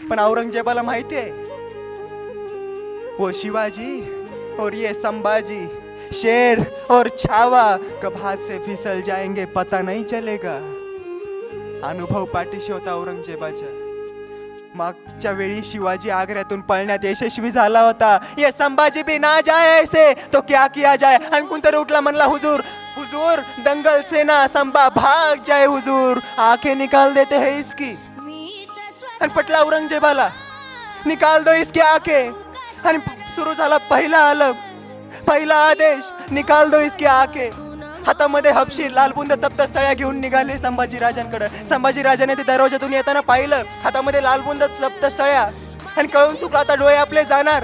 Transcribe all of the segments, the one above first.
पण औरंगजेबाला माहिती आहे वो शिवाजी और ये संभाजी शेर और छावा कब हाथ से फिसल जाएंगे पता नहीं चलेगा। अनुभव पाठीशी होता औरंगजेबाच्या। मागच्या वेळी शिवाजी आग्र्यातून पळण्यात यशस्वी झाला होता। ये संभाजी भी ना जाए ऐसे तो क्या किया जाए। आणि कोणतरी उठला म्हणला हुजूर हुजूर दंगल से ना संभा भाग जाए हुजूर आंखें निकाल देते हैं इसकी। आणि पटला औरंगजेबाला निकाल दो इसकी आंखें। आणि सुरू झाला पहिला आदेश निकाल दो इसकी आंखें। हातामध्ये हपशी लालबुंद तप्त सळ्या घेऊन निघाले संभाजी राजांकडे। संभाजी राजाने ते दरवाजातून येताना पाहिलं हातामध्ये लालबुंद तप्त सळ्या आणि कळून चुकला आता डोळे आपले जाणार।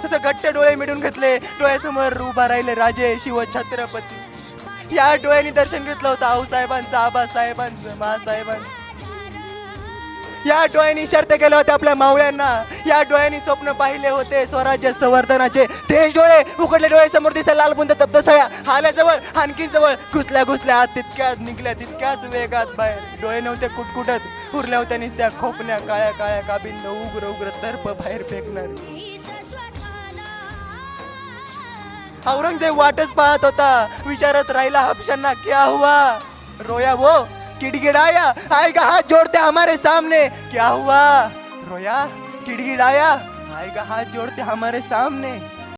तसं घट्ट डोळे मिळून घेतले डोळ्यासमोर उभा राहिले राजे शिव छत्रपती। या डोळ्यांनी दर्शन घेतलं होतं आऊसाहेबांचं आबासाहेबांचं महासाहेबांचं। या डोळ्यांनी इशारे केले होते आपल्या मावळ्यांना। या डोळ्यांनी स्वप्न पाहिले होते स्वराज्य संवर्धनाचे। तेच डोळे उघडले डोळे समोर दिसल्या लालबुंद तप्त सळ्या आल्याजवळ आणखी जवळ घुसल्या आत तितक्यात निघल्या तितक्याच वेगात बाहेर। डोळे नव्हते कुटकुटत उरल्या होत्या निसत्या खोपण्या काळ्या काबिंद उग्र दर्प बाहेर फेकणारे। औरंगजेब वाटच पाहत होता विचारत राहिला हबशांना क्या हुआ। रोया वो गिड़गिड़ाया आएगा हाथ जोड़ते हमारे सामने। क्या हुआ रोया गिड़गिड़ाया आएगा हाथ जोड़ते हमारे सामने।